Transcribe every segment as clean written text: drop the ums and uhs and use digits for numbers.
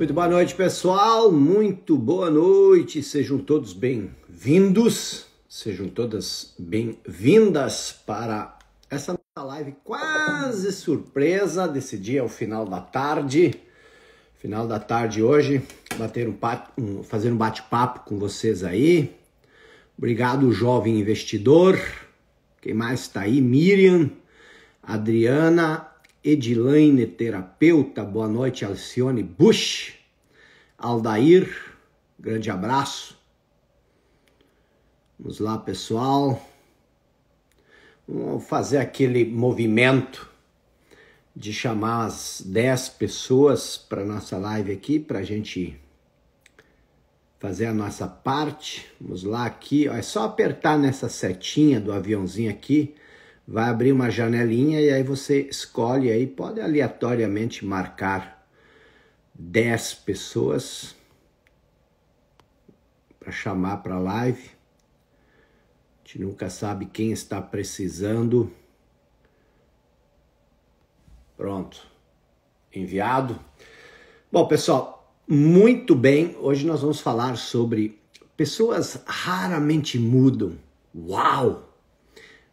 Muito boa noite, pessoal. Muito boa noite. Sejam todos bem-vindos. Sejam todas bem-vindas para essa nossa live quase surpresa desse dia, ao final da tarde. Final da tarde hoje, fazer um bate-papo com vocês aí. Obrigado, jovem investidor. Quem mais está aí? Miriam, Adriana, Edilaine, terapeuta, boa noite, Alcione Bush, Aldair, grande abraço. Vamos lá, pessoal. Vamos fazer aquele movimento de chamar as 10 pessoas para nossa live aqui, para a gente fazer a nossa parte. Vamos lá aqui, é só apertar nessa setinha do aviãozinho aqui, vai abrir uma janelinha e aí você escolhe aí, pode aleatoriamente marcar 10 pessoas para chamar para a live. A gente nunca sabe quem está precisando. Pronto, enviado. Bom, pessoal, muito bem. Hoje nós vamos falar sobre pessoas raramente mudam. Uau!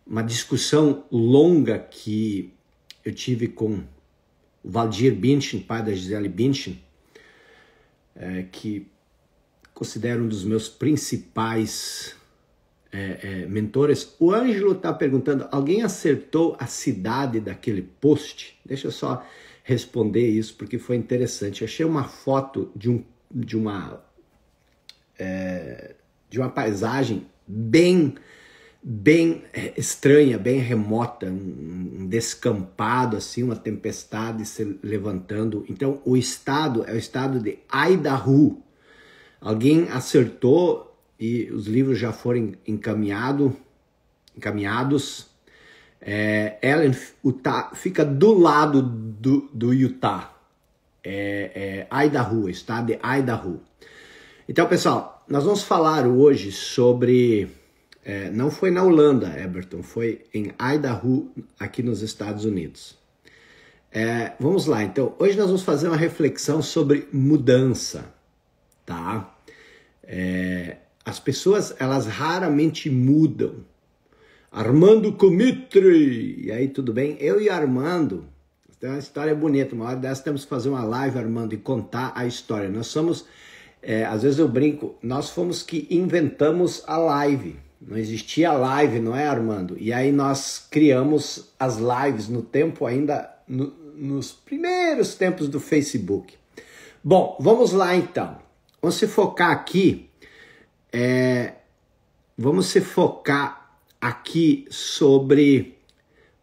Uma discussão longa que eu tive com o Valdir Bündchen, pai da Gisele Bündchen, que considero um dos meus principais mentores. O Ângelo está perguntando, alguém acertou a cidade daquele post? Deixa eu só responder isso, porque foi interessante. Eu achei uma foto de uma paisagem bem estranha, bem remota, um descampado, assim, uma tempestade se levantando. Então, o estado é o estado de Idaho. Alguém acertou e os livros já foram encaminhados. Ellen, Utah, fica do lado do Utah. Idaho, estado de Idaho. Então, pessoal, nós vamos falar hoje sobre... não foi na Holanda, Eberton, foi em Idaho, aqui nos Estados Unidos. Vamos lá, então, hoje nós vamos fazer uma reflexão sobre mudança, tá? As pessoas, elas raramente mudam. Armando Comitre, e aí, tudo bem? Eu e Armando, tem uma história bonita, uma hora dessa temos que fazer uma live, Armando, e contar a história. Nós somos, às vezes eu brinco, nós fomos que inventamos a live. Não existia live, não é, Armando? E aí nós criamos as lives no tempo ainda, nos primeiros tempos do Facebook. Bom, vamos lá então. Vamos se focar aqui. Vamos se focar aqui sobre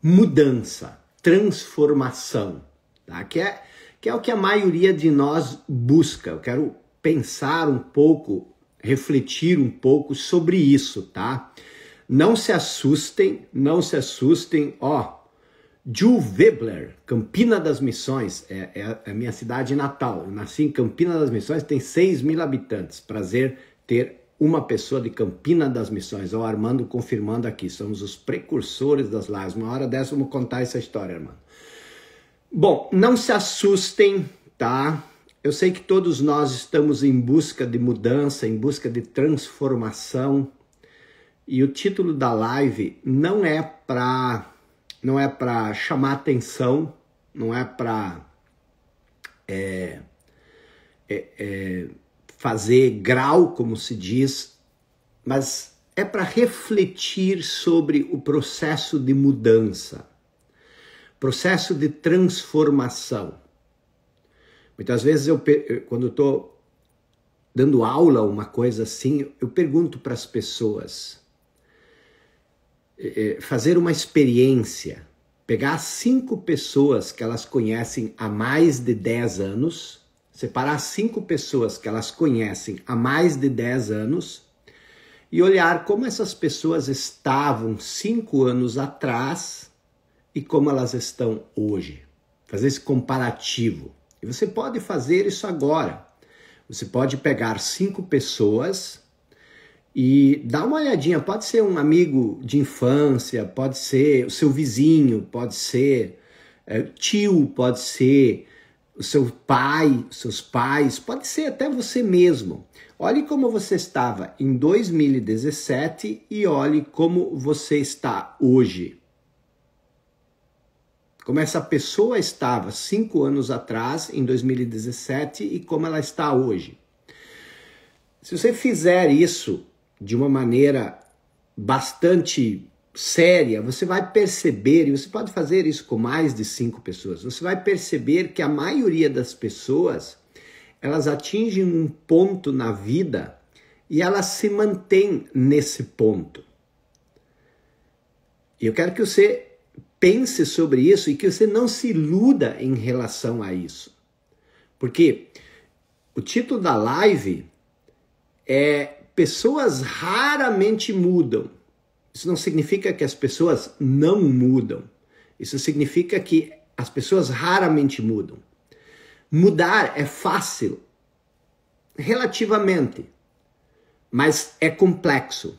mudança, transformação, tá? Que é o que a maioria de nós busca. Eu quero pensar um pouco, refletir um pouco sobre isso, tá? Não se assustem, ó, Ju Webler, Campina das Missões, é a minha cidade natal, eu nasci em Campina das Missões, tem 6.000 habitantes, prazer ter uma pessoa de Campina das Missões, o Armando confirmando aqui, somos os precursores das lives, uma hora dessa vamos contar essa história, Armando. Bom, não se assustem, tá? Eu sei que todos nós estamos em busca de mudança, em busca de transformação. E o título da live não é para chamar atenção, não é para fazer grau, como se diz, mas é para refletir sobre o processo de mudança, processo de transformação. Muitas vezes, quando eu estou dando aula, uma coisa assim, eu pergunto para as pessoas, fazer uma experiência, pegar 5 pessoas que elas conhecem há mais de 10 anos, separar 5 pessoas que elas conhecem há mais de 10 anos e olhar como essas pessoas estavam 5 anos atrás e como elas estão hoje. Fazer esse comparativo. E você pode fazer isso agora. Você pode pegar 5 pessoas e dar uma olhadinha. Pode ser um amigo de infância, pode ser o seu vizinho, pode ser tio, pode ser o seu pai, seus pais, pode ser até você mesmo. Olhe como você estava em 2017 e olhe como você está hoje. Como essa pessoa estava 5 anos atrás, em 2017, e como ela está hoje. Se você fizer isso de uma maneira bastante séria, você vai perceber, e você pode fazer isso com mais de 5 pessoas, você vai perceber que a maioria das pessoas, elas atingem um ponto na vida e elas se mantêm nesse ponto. E eu quero que você pense sobre isso e que você não se iluda em relação a isso. Porque o título da live é Pessoas raramente mudam. Isso não significa que as pessoas não mudam. Isso significa que as pessoas raramente mudam. Mudar é fácil, relativamente, mas é complexo.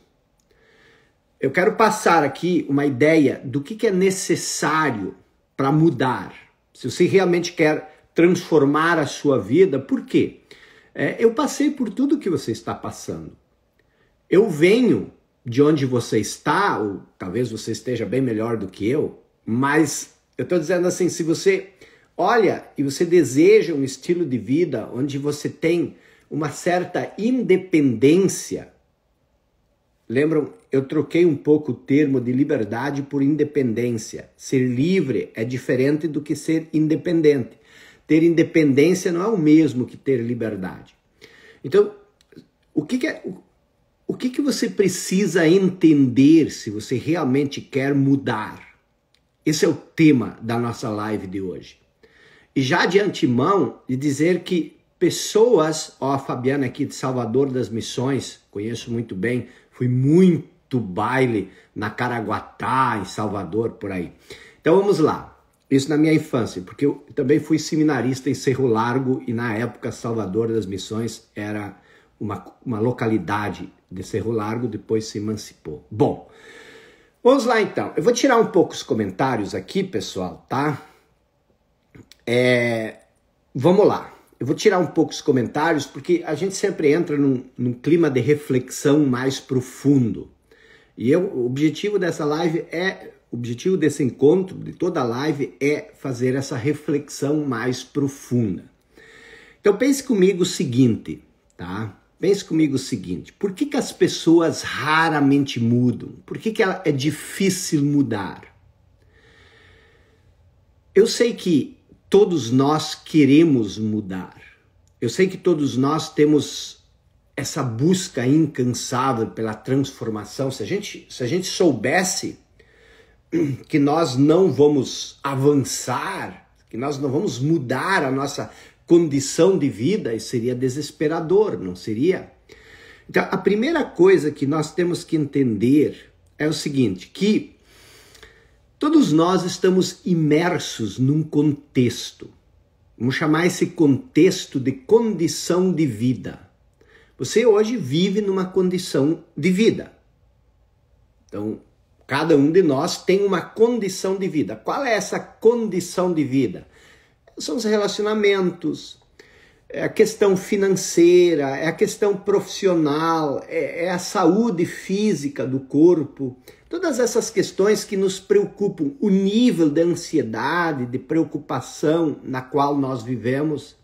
Eu quero passar aqui uma ideia do que é necessário para mudar. Se você realmente quer transformar a sua vida, por quê? Eu passei por tudo que você está passando. Eu venho de onde você está, ou talvez você esteja bem melhor do que eu, mas eu estou dizendo assim, se você olha e você deseja um estilo de vida onde você tem uma certa independência, lembram, eu troquei um pouco o termo de liberdade por independência. Ser livre é diferente do que ser independente. Ter independência não é o mesmo que ter liberdade. Então, o que você precisa entender se você realmente quer mudar? Esse é o tema da nossa live de hoje. E já de antemão, de dizer que pessoas, a Fabiana aqui de Salvador das Missões, conheço muito bem, fui muito baile na Caraguatá, em Salvador, por aí. Então vamos lá. Isso na minha infância, porque eu também fui seminarista em Cerro Largo e na época Salvador das Missões era uma localidade de Cerro Largo, depois se emancipou. Bom, vamos lá então. Eu vou tirar um pouco os comentários aqui, pessoal, tá? Vamos lá. Eu vou tirar um pouco os comentários porque a gente sempre entra num clima de reflexão mais profundo. E o objetivo dessa live o objetivo desse encontro, de toda a live, é fazer essa reflexão mais profunda. Então pense comigo o seguinte, tá? Pense comigo o seguinte, por que as pessoas raramente mudam? Por que é difícil mudar? Eu sei que todos nós queremos mudar. Eu sei que todos nós temos essa busca incansável pela transformação. Se a gente soubesse que nós não vamos avançar, que nós não vamos mudar a nossa condição de vida, isso seria desesperador, não seria? Então, a primeira coisa que nós temos que entender é o seguinte, que todos nós estamos imersos num contexto. Vamos chamar esse contexto de condição de vida. Você hoje vive numa condição de vida. Então, cada um de nós tem uma condição de vida. Qual é essa condição de vida? São os relacionamentos, é a questão financeira, é a questão profissional, é a saúde física do corpo. Todas essas questões que nos preocupam, o nível de ansiedade, de preocupação na qual nós vivemos.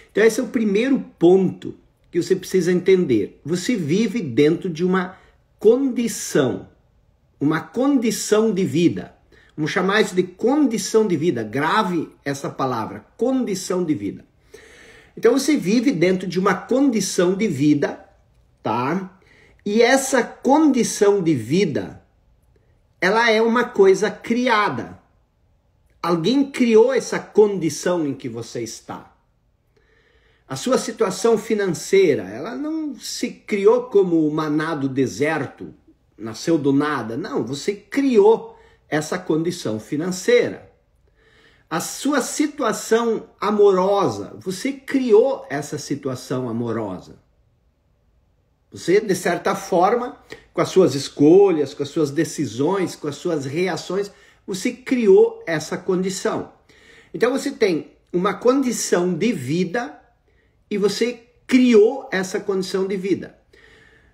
Então esse é o primeiro ponto que você precisa entender. Você vive dentro de uma condição de vida. Vamos chamar isso de condição de vida. Grave essa palavra, condição de vida. Então você vive dentro de uma condição de vida, tá? E essa condição de vida, ela é uma coisa criada. Alguém criou essa condição em que você está. A sua situação financeira, ela não se criou como o maná do deserto, nasceu do nada. Não, você criou essa condição financeira. A sua situação amorosa, você criou essa situação amorosa. Você, de certa forma, com as suas escolhas, com as suas decisões, com as suas reações, você criou essa condição. Então você tem uma condição de vida e você criou essa condição de vida.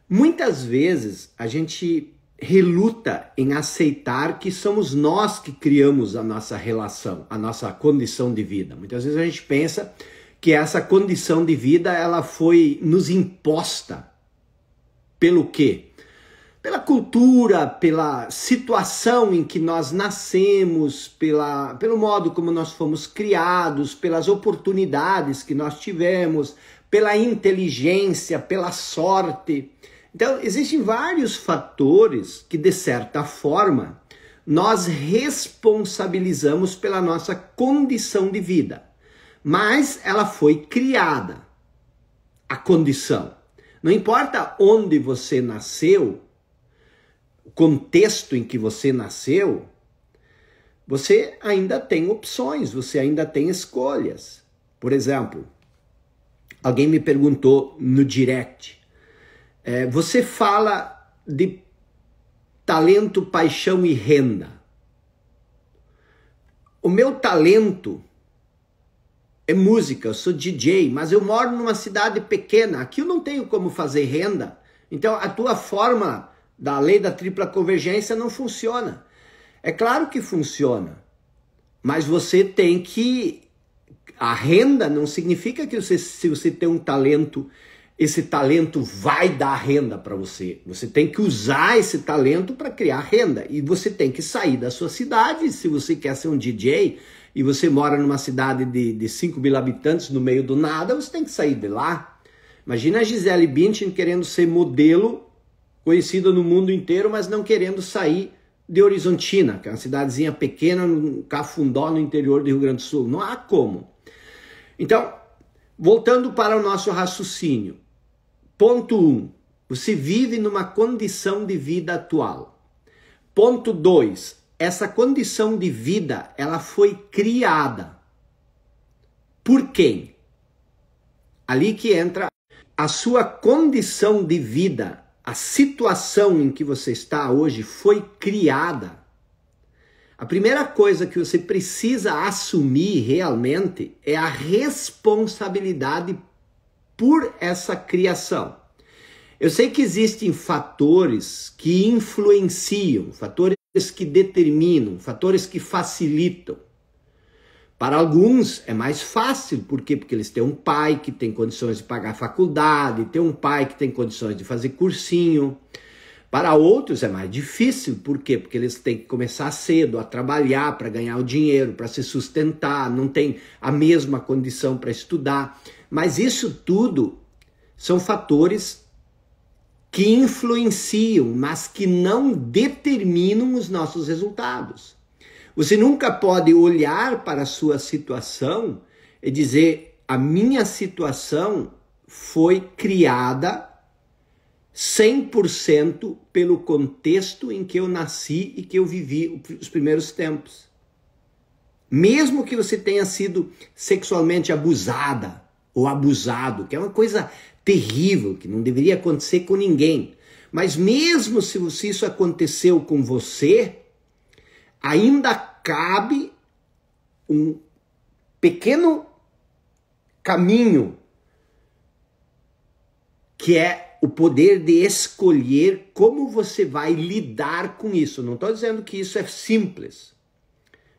Muitas vezes a gente reluta em aceitar que somos nós que criamos a nossa relação, a nossa condição de vida. Muitas vezes a gente pensa que essa condição de vida ela foi nos imposta pelo quê? Pela cultura, pela situação em que nós nascemos, pelo modo como nós fomos criados, pelas oportunidades que nós tivemos, pela inteligência, pela sorte. Então, existem vários fatores que, de certa forma, nós responsabilizamos pela nossa condição de vida. Mas ela foi criada, a condição. Não importa onde você nasceu, o contexto em que você nasceu, você ainda tem opções, você ainda tem escolhas. Por exemplo, alguém me perguntou no direct, você fala de talento, paixão e renda. O meu talento é música, eu sou DJ, mas eu moro numa cidade pequena, aqui eu não tenho como fazer renda. Então a tua forma da lei da tripla convergência não funciona. É claro que funciona, mas você tem que... A renda não significa que se você tem um talento, esse talento vai dar renda para você. Você tem que usar esse talento para criar renda. E você tem que sair da sua cidade. Se você quer ser um DJ e você mora numa cidade de 5 mil habitantes no meio do nada, você tem que sair de lá. Imagina a Gisele Bündchen querendo ser modelo, conhecida no mundo inteiro, mas não querendo sair de Horizontina, que é uma cidadezinha pequena, no Cafundó, no interior do Rio Grande do Sul. Não há como. Então, voltando para o nosso raciocínio. Ponto 1. Você vive numa condição de vida atual. Ponto 2. Essa condição de vida, ela foi criada. Por quem? Ali que entra a sua condição de vida, a situação em que você está hoje foi criada. A primeira coisa que você precisa assumir realmente é a responsabilidade por essa criação. Eu sei que existem fatores que influenciam, fatores que determinam, fatores que facilitam. Para alguns é mais fácil, por quê? Porque eles têm um pai que tem condições de pagar faculdade, tem um pai que tem condições de fazer cursinho. Para outros é mais difícil, por quê? Porque eles têm que começar cedo a trabalhar para ganhar o dinheiro, para se sustentar, não tem a mesma condição para estudar. Mas isso tudo são fatores que influenciam, mas que não determinam os nossos resultados. Você nunca pode olhar para a sua situação e dizer: a minha situação foi criada 100% pelo contexto em que eu nasci e que eu vivi os primeiros tempos. Mesmo que você tenha sido sexualmente abusada ou abusado, que é uma coisa terrível, que não deveria acontecer com ninguém. Mas mesmo se isso aconteceu com você, ainda cabe um pequeno caminho, que é o poder de escolher como você vai lidar com isso. Não estou dizendo que isso é simples.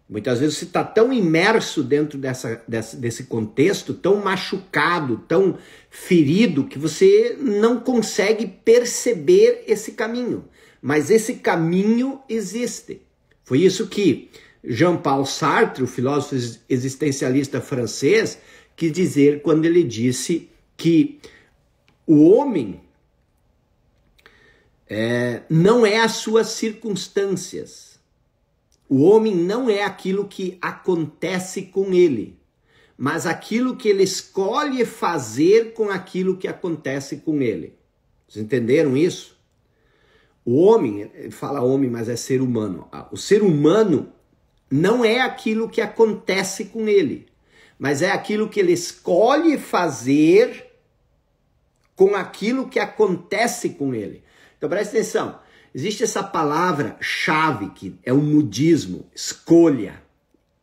Muitas vezes você está tão imerso dentro desse contexto, tão machucado, tão ferido, que você não consegue perceber esse caminho. Mas esse caminho existe. Foi isso que Jean-Paul Sartre, o filósofo existencialista francês, quis dizer quando ele disse que o homem não é as suas circunstâncias. O homem não é aquilo que acontece com ele, mas aquilo que ele escolhe fazer com aquilo que acontece com ele. Vocês entenderam isso? O homem, ele fala homem, mas é ser humano. O ser humano não é aquilo que acontece com ele, mas é aquilo que ele escolhe fazer com aquilo que acontece com ele. Então presta atenção. Existe essa palavra-chave que é o mudismo, escolha.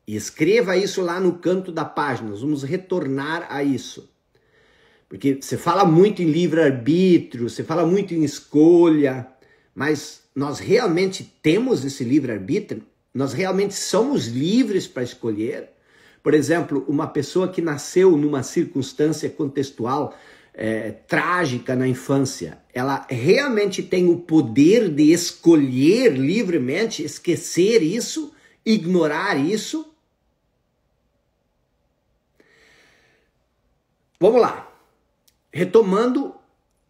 E escreva isso lá no canto da página, nós vamos retornar a isso. Porque você fala muito em livre-arbítrio, você fala muito em escolha, mas nós realmente temos esse livre-arbítrio? Nós realmente somos livres para escolher? Por exemplo, uma pessoa que nasceu numa circunstância contextual trágica na infância, ela realmente tem o poder de escolher livremente, esquecer isso, ignorar isso? Vamos lá. Retomando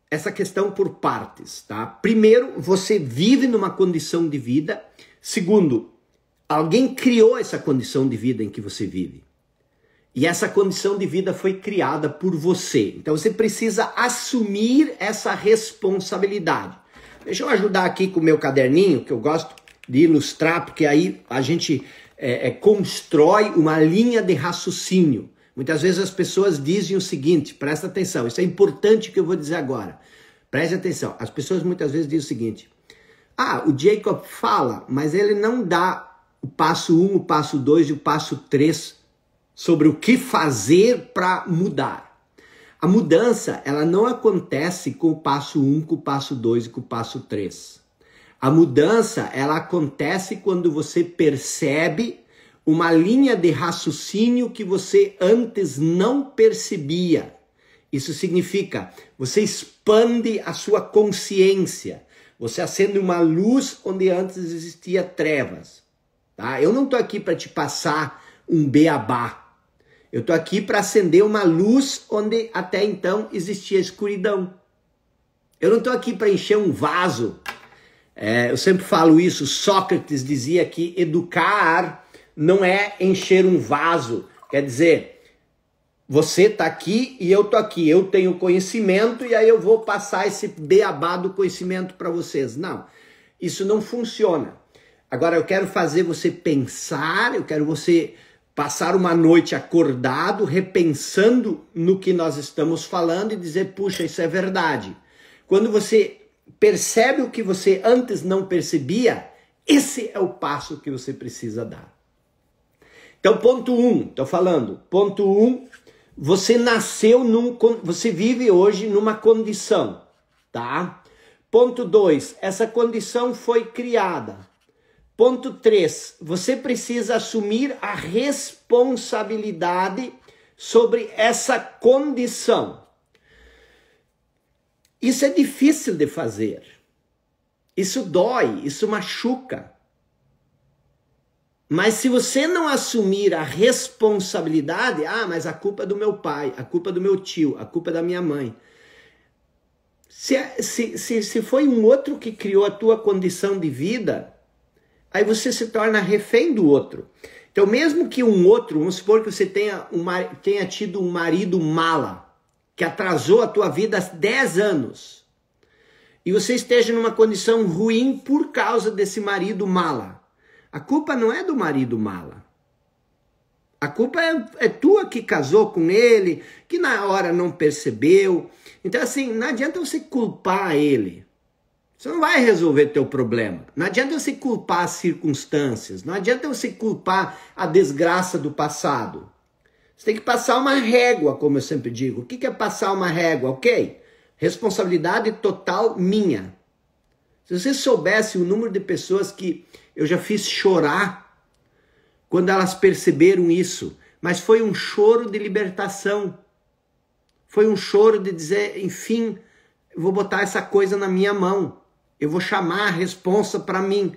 essa questão por partes, tá? Primeiro, você vive numa condição de vida. Segundo, alguém criou essa condição de vida em que você vive. E essa condição de vida foi criada por você. Então você precisa assumir essa responsabilidade. Deixa eu ajudar aqui com o meu caderninho, que eu gosto de ilustrar, porque aí a gente constrói uma linha de raciocínio. Muitas vezes as pessoas dizem o seguinte, presta atenção, isso é importante que eu vou dizer agora. Preste atenção, as pessoas muitas vezes dizem o seguinte, o Jacob fala, mas ele não dá o passo 1, o passo 2 e o passo 3 sobre o que fazer para mudar. A mudança, ela não acontece com o passo 1, com o passo 2 e com o passo 3. A mudança, ela acontece quando você percebe uma linha de raciocínio que você antes não percebia. Isso significa, você expande a sua consciência. Você acende uma luz onde antes existia trevas. Tá? Eu não estou aqui para te passar um beabá. Eu estou aqui para acender uma luz onde até então existia escuridão. Eu não estou aqui para encher um vaso. Eu sempre falo isso, Sócrates dizia que educar não é encher um vaso. Quer dizer, você está aqui e eu estou aqui. Eu tenho conhecimento e aí eu vou passar esse beabá do conhecimento para vocês. Não, isso não funciona. Agora eu quero fazer você pensar, eu quero você passar uma noite acordado, repensando no que nós estamos falando e dizer, puxa, isso é verdade. Quando você percebe o que você antes não percebia, esse é o passo que você precisa dar. Então, ponto 1, estou falando, ponto 1, você nasceu você vive hoje numa condição, tá? Ponto 2, essa condição foi criada. Ponto 3, você precisa assumir a responsabilidade sobre essa condição. Isso é difícil de fazer. Isso dói, isso machuca. Mas se você não assumir a responsabilidade, mas a culpa é do meu pai, a culpa é do meu tio, a culpa é da minha mãe. Se foi um outro que criou a tua condição de vida, aí você se torna refém do outro. Então, mesmo que um outro, vamos supor que você tenha tido um marido mala, que atrasou a tua vida há 10 anos, e você esteja numa condição ruim por causa desse marido mala. A culpa não é do marido mala. A culpa é tua que casou com ele, que na hora não percebeu. Então, assim, não adianta você culpar ele. Você não vai resolver teu problema. Não adianta você culpar as circunstâncias. Não adianta você culpar a desgraça do passado. Você tem que passar uma régua, como eu sempre digo. O que é passar uma régua? Ok? Responsabilidade total minha. Se você soubesse o número de pessoas que eu já fiz chorar quando elas perceberam isso, mas foi um choro de libertação. Foi um choro de dizer, enfim, eu vou botar essa coisa na minha mão. Eu vou chamar a responsa para mim.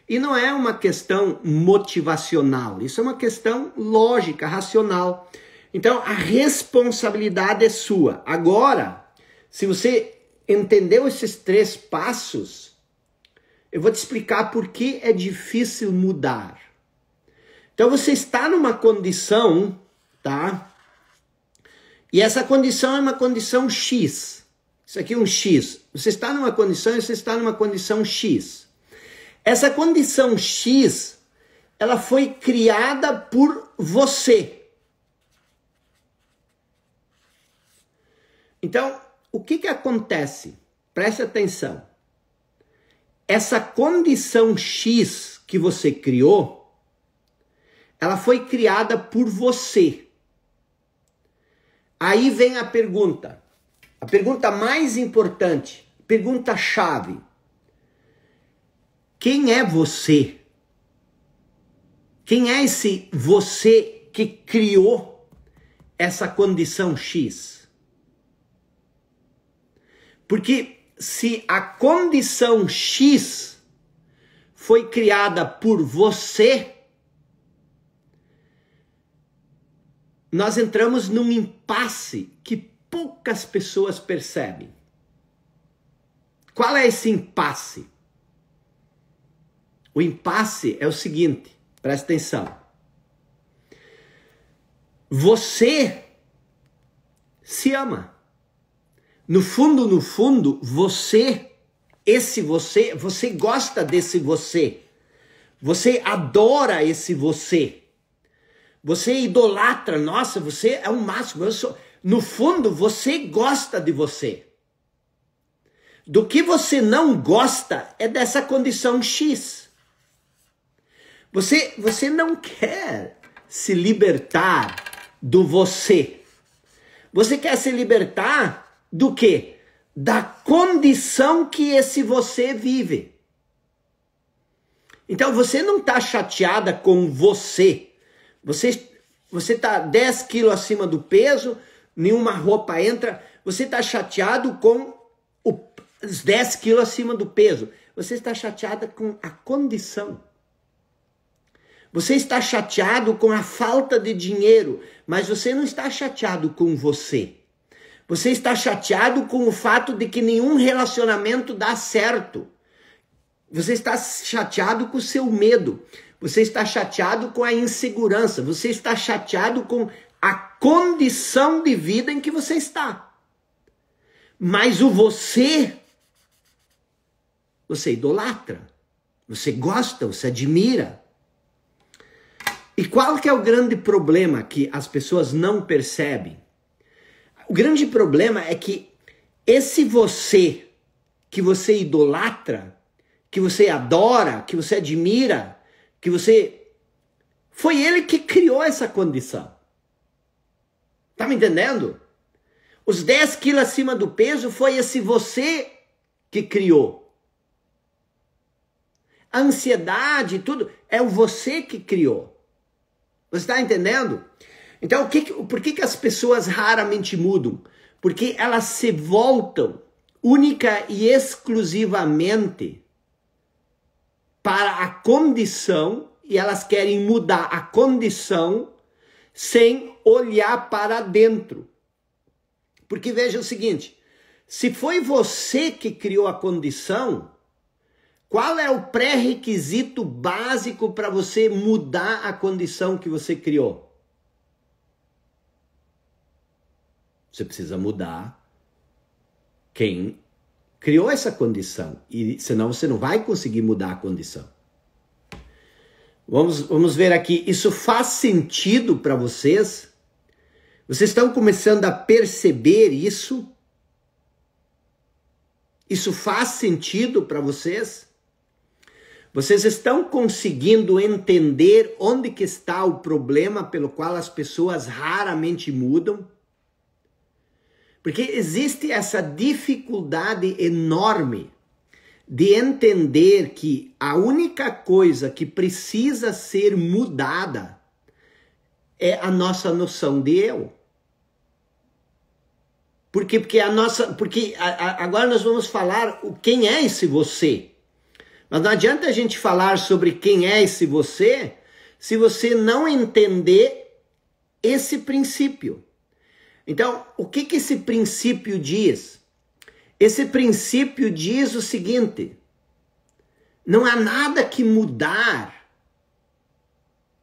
E não é uma questão motivacional, isso é uma questão lógica, racional. Então, a responsabilidade é sua. Agora, se você entendeu esses 3 passos, eu vou te explicar por que é difícil mudar. Então, você está numa condição, tá? E essa condição é uma condição X. Isso aqui é um X. Você está numa condição e você está numa condição X. Essa condição X, ela foi criada por você. Então, o que acontece? Preste atenção. Essa condição X que você criou, ela foi criada por você. Aí vem a pergunta mais importante, pergunta-chave. Quem é você? Quem é esse você que criou essa condição X? Porque se a condição X foi criada por você, nós entramos num impasse que poucas pessoas percebem. Qual é esse impasse? O impasse é o seguinte, presta atenção. Você se ama. No fundo, você gosta desse você. Você adora esse você. Você idolatra, nossa, você é o máximo. No fundo, você gosta de você. Do que você não gosta é dessa condição X. Você não quer se libertar do você. Você quer se libertar do quê? Da condição que esse você vive. Então você não está chateada com você. Você está 10 quilos acima do peso, nenhuma roupa entra. Você está chateado com os 10 quilos acima do peso. Você está chateada com a condição. Você está chateado com a falta de dinheiro, mas você não está chateado com você. Você está chateado com o fato de que nenhum relacionamento dá certo. Você está chateado com o seu medo. Você está chateado com a insegurança. Você está chateado com a condição de vida em que você está. Mas o você idolatra. Você gosta, você admira. E qual que é o grande problema que as pessoas não percebem? O grande problema é que esse você que você idolatra, que você adora, que você admira, foi ele que criou essa condição. Tá me entendendo? Os 10 quilos acima do peso foi esse você que criou. A ansiedade, tudo, é o você que criou. Você está entendendo? Então, por que as pessoas raramente mudam? Porque elas se voltam única e exclusivamente para a condição e elas querem mudar a condição sem olhar para dentro. Porque veja o seguinte, se foi você que criou a condição, qual é o pré-requisito básico para você mudar a condição que você criou? Você precisa mudar quem criou essa condição. E senão você não vai conseguir mudar a condição. Vamos ver aqui. Isso faz sentido para vocês? Vocês estão começando a perceber isso? Isso faz sentido para vocês? Vocês estão conseguindo entender onde que está o problema pelo qual as pessoas raramente mudam? Porque existe essa dificuldade enorme de entender que a única coisa que precisa ser mudada é a nossa noção de eu. Porque agora nós vamos falar quem é esse você. Mas não adianta a gente falar sobre quem é esse você se você não entender esse princípio. Então, o que esse princípio diz? Esse princípio diz o seguinte: não há nada que mudar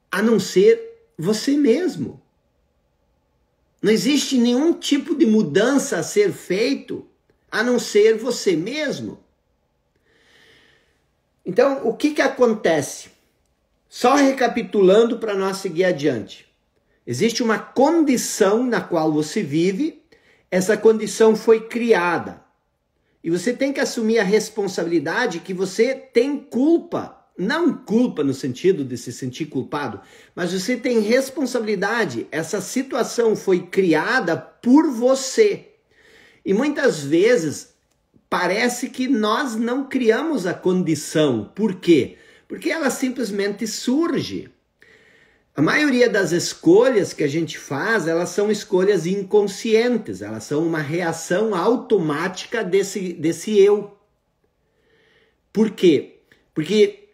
a não ser você mesmo. Não existe nenhum tipo de mudança a ser feito a não ser você mesmo. Então, o que acontece? Só recapitulando para nós seguir adiante. Existe uma condição na qual você vive, essa condição foi criada. E você tem que assumir a responsabilidade que você tem culpa não culpa no sentido de se sentir culpado, mas você tem responsabilidade. Essa situação foi criada por você. E muitas vezes parece que nós não criamos a condição. Por quê? Porque ela simplesmente surge. A maioria das escolhas que a gente faz, elas são escolhas inconscientes, elas são uma reação automática desse eu. Por quê? Porque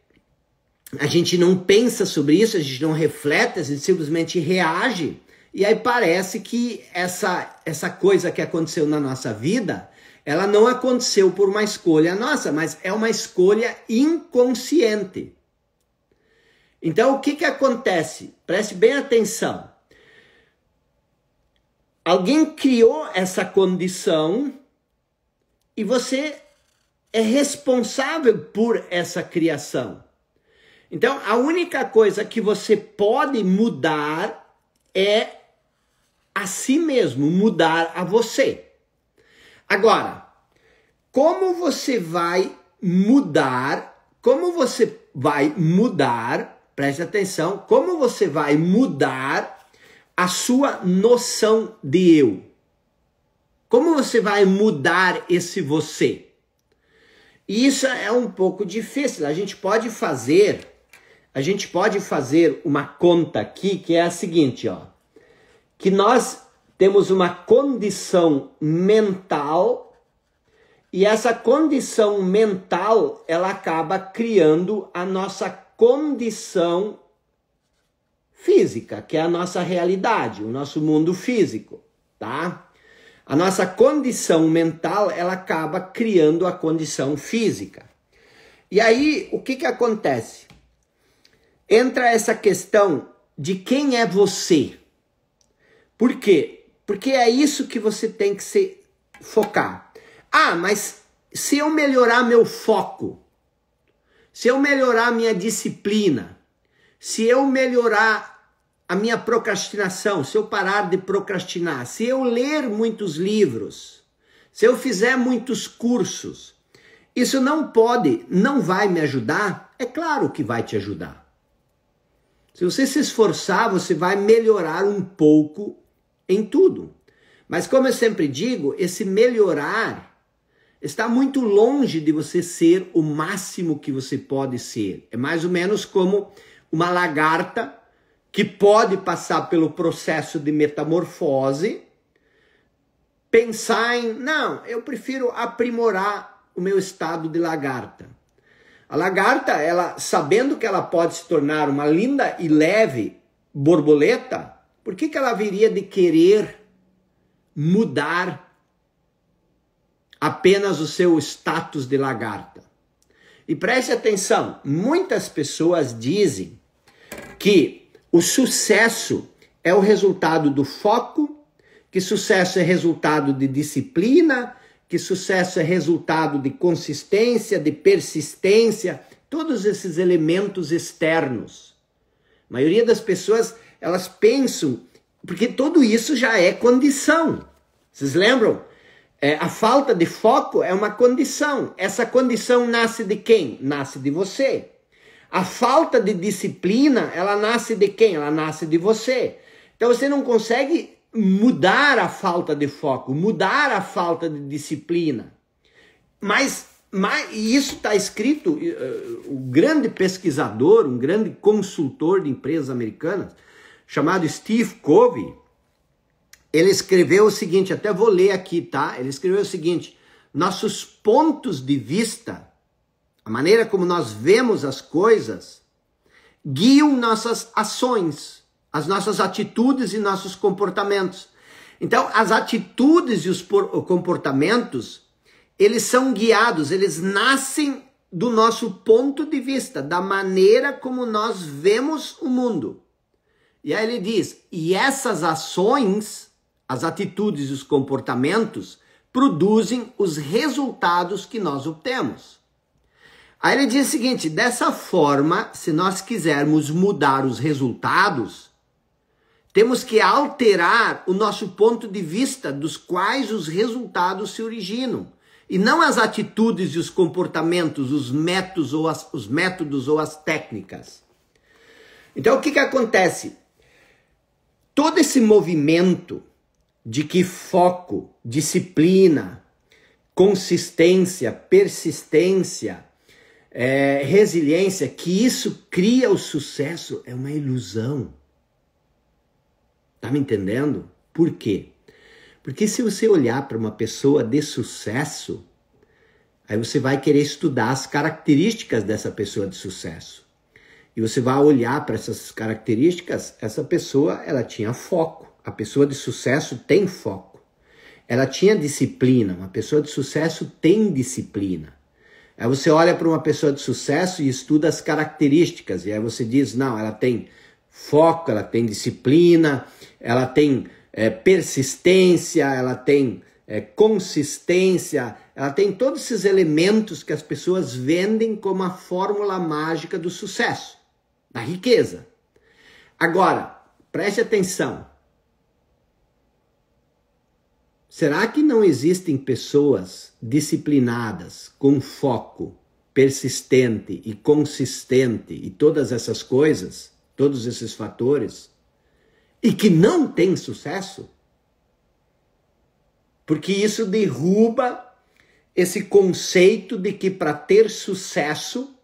a gente não pensa sobre isso, a gente não reflete, a gente simplesmente reage. E aí parece que essa coisa que aconteceu na nossa vida, ela não aconteceu por uma escolha nossa, mas é uma escolha inconsciente. Então, o que acontece? Preste bem atenção. Alguém criou essa condição e você é responsável por essa criação. Então, a única coisa que você pode mudar é a si mesmo, mudar a você. Agora, como você vai mudar, preste atenção, como você vai mudar a sua noção de eu? Como você vai mudar esse você? E isso é um pouco difícil. A gente pode fazer uma conta aqui que é a seguinte, ó, que nós temos uma condição mental e essa condição mental, ela acaba criando a nossa condição física, que é a nossa realidade, o nosso mundo físico, tá? A nossa condição mental, ela acaba criando a condição física. E aí, o que acontece? Entra essa questão de quem é você. Por quê? Porque é isso que você tem que se focar. Ah, mas se eu melhorar meu foco, se eu melhorar minha disciplina, se eu melhorar a minha procrastinação, se eu parar de procrastinar, se eu ler muitos livros, se eu fizer muitos cursos, isso não vai me ajudar? É claro que vai te ajudar. Se você se esforçar, você vai melhorar um pouco em tudo. Mas como eu sempre digo, esse melhorar está muito longe de você ser o máximo que você pode ser. É mais ou menos como uma lagarta que pode passar pelo processo de metamorfose, pensar em, não, eu prefiro aprimorar o meu estado de lagarta. A lagarta, ela sabendo que ela pode se tornar uma linda e leve borboleta, por que ela viria de querer mudar apenas o seu status de lagarta? E preste atenção, muitas pessoas dizem que o sucesso é o resultado do foco, que sucesso é resultado de disciplina, que sucesso é resultado de consistência, de persistência, todos esses elementos externos. A maioria das pessoas, elas pensam, porque tudo isso já é condição. Vocês lembram? A falta de foco é uma condição. Essa condição nasce de quem? Nasce de você. A falta de disciplina, ela nasce de quem? Ela nasce de você. Então você não consegue mudar a falta de foco, mudar a falta de disciplina. Mas isso está escrito, o grande pesquisador, um grande consultor de empresas americanas, chamado Steve Covey, ele escreveu o seguinte, até vou ler aqui, tá? Ele escreveu o seguinte: nossos pontos de vista, a maneira como nós vemos as coisas, guiam nossas ações, as nossas atitudes e nossos comportamentos. Então, as atitudes e os comportamentos, eles são guiados, eles nascem do nosso ponto de vista, da maneira como nós vemos o mundo. E aí ele diz, e essas ações, as atitudes e os comportamentos, produzem os resultados que nós obtemos. Aí ele diz o seguinte, dessa forma, se nós quisermos mudar os resultados, temos que alterar o nosso ponto de vista dos quais os resultados se originam. e não as atitudes e os comportamentos, os métodos ou as técnicas. Então o que acontece? Todo esse movimento de que foco, disciplina, consistência, persistência, resiliência, que isso cria o sucesso, é uma ilusão. Tá me entendendo? Por quê? Porque se você olhar para uma pessoa de sucesso, aí você vai querer estudar as características dessa pessoa de sucesso. E você vai olhar para essas características, essa pessoa, ela tinha foco. A pessoa de sucesso tem foco. Ela tinha disciplina. Uma pessoa de sucesso tem disciplina. Aí você olha para uma pessoa de sucesso e estuda as características. E aí você diz, não, ela tem foco, ela tem disciplina, ela tem persistência, ela tem consistência, ela tem todos esses elementos que as pessoas vendem como a fórmula mágica do sucesso, da riqueza. Agora, preste atenção. Será que não existem pessoas disciplinadas, com foco, persistente e consistente e todas essas coisas, todos esses fatores, e que não têm sucesso? Porque isso derruba esse conceito de que para ter sucesso,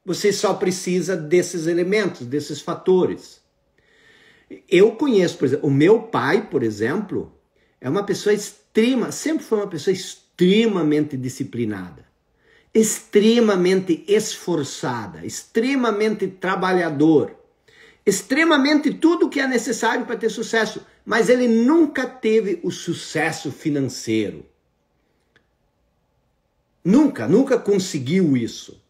você só precisa desses elementos, desses fatores. Eu conheço, por exemplo, o meu pai, por exemplo, é uma pessoa sempre foi uma pessoa extremamente disciplinada, extremamente esforçada, extremamente trabalhador, extremamente tudo que é necessário para ter sucesso, mas ele nunca teve o sucesso financeiro. Nunca conseguiu isso.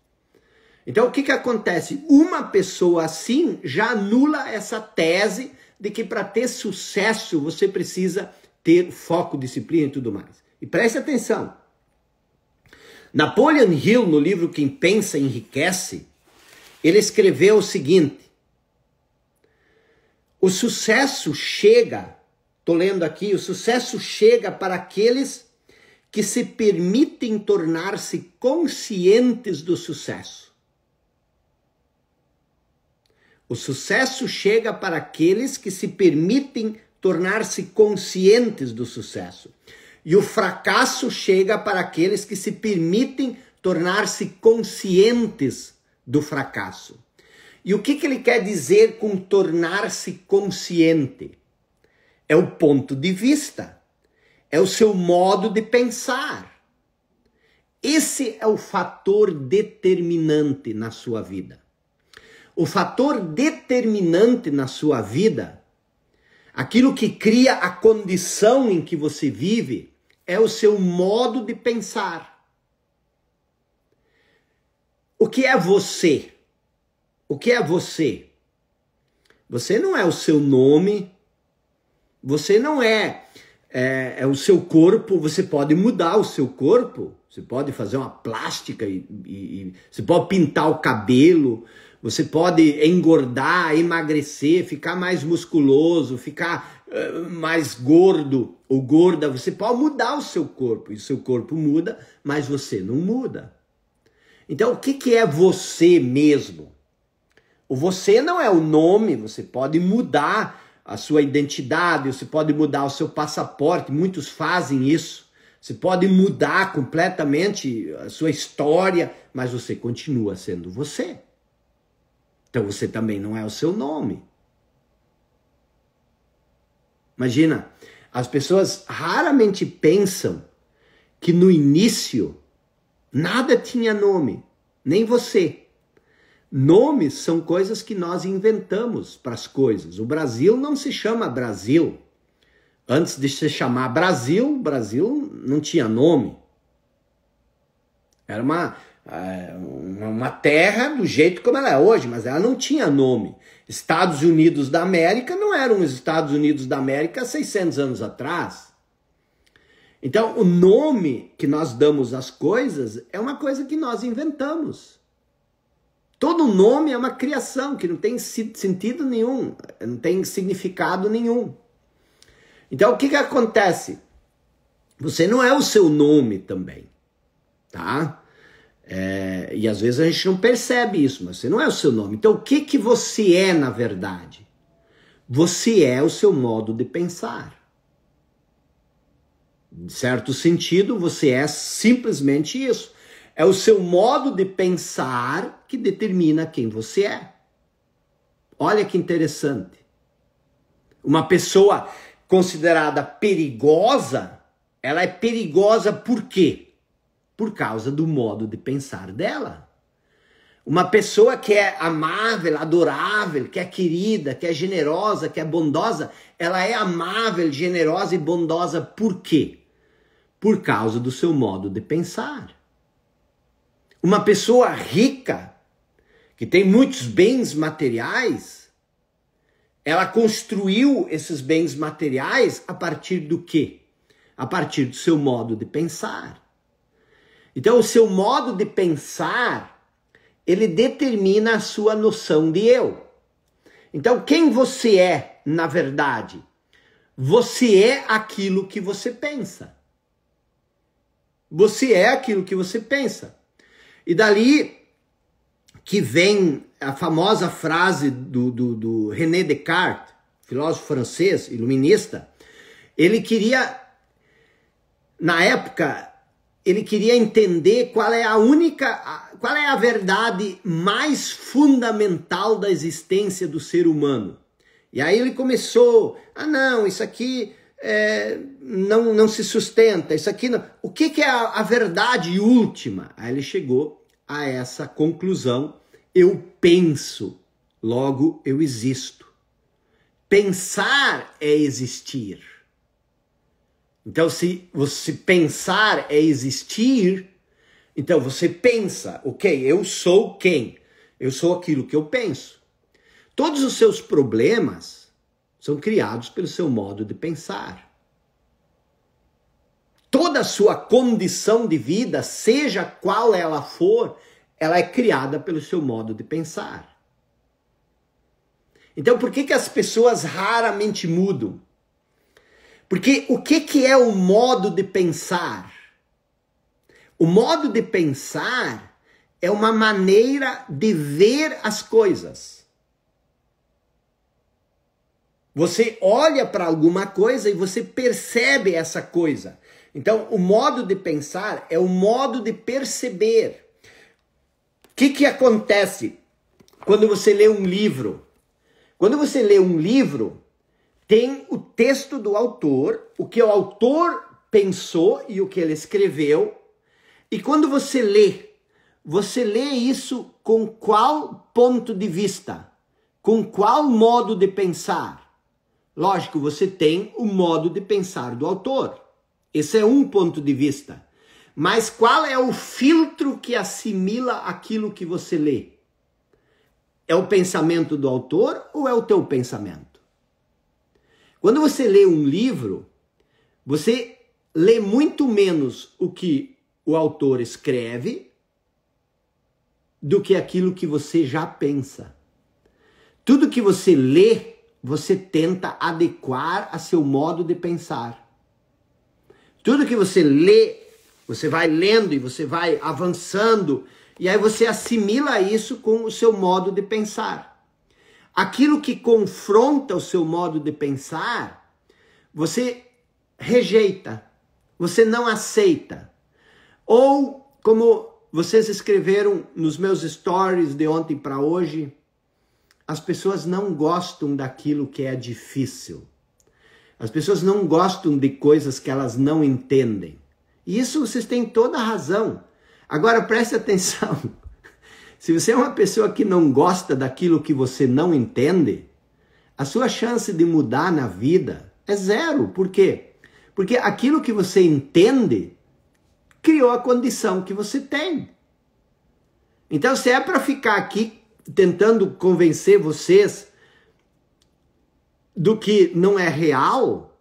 Então o que acontece? Uma pessoa assim já anula essa tese de que para ter sucesso você precisa ter foco, disciplina e tudo mais. E preste atenção. Napoleon Hill, no livro Quem Pensa Enriquece, ele escreveu o seguinte: o sucesso chega, estou lendo aqui, o sucesso chega para aqueles que se permitem tornar-se conscientes do sucesso. O sucesso chega para aqueles que se permitem tornar-se conscientes do sucesso. E o fracasso chega para aqueles que se permitem tornar-se conscientes do fracasso. E o que ele quer dizer com tornar-se consciente? É o ponto de vista, é o seu modo de pensar. Esse é o fator determinante na sua vida. O fator determinante na sua vida, aquilo que cria a condição em que você vive, é o seu modo de pensar. O que é você? O que é você? Você não é o seu nome, você não é o seu corpo. Você pode mudar o seu corpo, você pode fazer uma plástica e você pode pintar o cabelo, você pode engordar, emagrecer, ficar mais musculoso, ficar mais gordo ou gorda. Você pode mudar o seu corpo, e o seu corpo muda, mas você não muda. Então, o que é você mesmo? O você não é o nome. Você pode mudar a sua identidade, você pode mudar o seu passaporte, muitos fazem isso. Você pode mudar completamente a sua história, mas você continua sendo você. Então você também não é o seu nome. Imagina, as pessoas raramente pensam que no início nada tinha nome, nem você. Nomes são coisas que nós inventamos para as coisas. O Brasil não se chama Brasil. Antes de se chamar Brasil, o Brasil não tinha nome. Era uma terra do jeito como ela é hoje, mas ela não tinha nome. Estados Unidos da América não eram os Estados Unidos da América há 600 anos atrás. Então, o nome que nós damos às coisas é uma coisa que nós inventamos. Todo nome é uma criação que não tem sentido nenhum, não tem significado nenhum. Então, o que acontece? Você não é o seu nome também. tá? E às vezes a gente não percebe isso, mas você não é o seu nome. Então o que que você é na verdade? Você é o seu modo de pensar. Em certo sentido, você é simplesmente isso. É o seu modo de pensar que determina quem você é. Olha que interessante. Uma pessoa considerada perigosa, ela é perigosa por quê? Por causa do modo de pensar dela. Uma pessoa que é amável, adorável, que é querida, que é generosa, que é bondosa, ela é amável, generosa e bondosa por quê? Por causa do seu modo de pensar. Uma pessoa rica, que tem muitos bens materiais, ela construiu esses bens materiais a partir do quê? A partir do seu modo de pensar. Então, o seu modo de pensar, ele determina a sua noção de eu. Então, quem você é, na verdade? Você é aquilo que você pensa. Você é aquilo que você pensa. E dali que vem a famosa frase do René Descartes, filósofo francês, iluminista. Ele queria, na época, ele queria entender qual é a verdade mais fundamental da existência do ser humano. E aí ele começou, não, isso aqui não se sustenta, isso aqui não. O que é a verdade última? Aí ele chegou a essa conclusão: eu penso, logo eu existo. Pensar é existir. Então, se você pensar é existir, então você pensa, ok, eu sou quem? Eu sou aquilo que eu penso. Todos os seus problemas são criados pelo seu modo de pensar. Toda a sua condição de vida, seja qual ela for, ela é criada pelo seu modo de pensar. Então, por que as pessoas raramente mudam? Porque o que é o modo de pensar? O modo de pensar é uma maneira de ver as coisas. Você olha para alguma coisa e você percebe essa coisa. Então, o modo de pensar é o modo de perceber. O que acontece quando você lê um livro? Quando você lê um livro, tem o texto do autor, o que o autor pensou e o que ele escreveu. E quando você lê isso com qual ponto de vista? Com qual modo de pensar? Lógico, você tem o modo de pensar do autor. Esse é um ponto de vista. Mas qual é o filtro que assimila aquilo que você lê? É o pensamento do autor ou é o teu pensamento? Quando você lê um livro, você lê muito menos o que o autor escreve do que aquilo que você já pensa. Tudo que você lê, você tenta adequar a seu modo de pensar. Tudo que você lê, você vai lendo e você vai avançando, e aí você assimila isso com o seu modo de pensar. Aquilo que confronta o seu modo de pensar, você rejeita, você não aceita. Ou, como vocês escreveram nos meus stories de ontem para hoje, as pessoas não gostam daquilo que é difícil. As pessoas não gostam de coisas que elas não entendem. E isso vocês têm toda a razão. Agora preste atenção. Se você é uma pessoa que não gosta daquilo que você não entende, a sua chance de mudar na vida é zero. Por quê? Porque aquilo que você entende criou a condição que você tem. Então, se é para ficar aqui tentando convencer vocês do que não é real,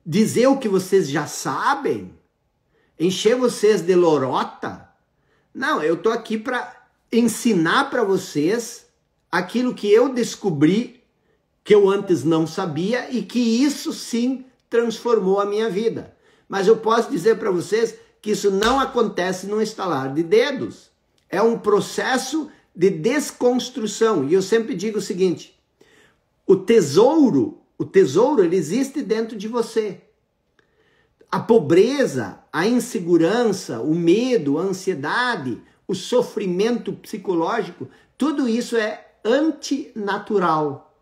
dizer o que vocês já sabem, encher vocês de lorota, não, eu tô aqui para ensinar para vocês aquilo que eu descobri, que eu antes não sabia e que isso sim transformou a minha vida. Mas eu posso dizer para vocês que isso não acontece num estalar de dedos. É um processo de desconstrução. E eu sempre digo o seguinte, o tesouro ele existe dentro de você. A pobreza, a insegurança, o medo, a ansiedade, o sofrimento psicológico, tudo isso é antinatural.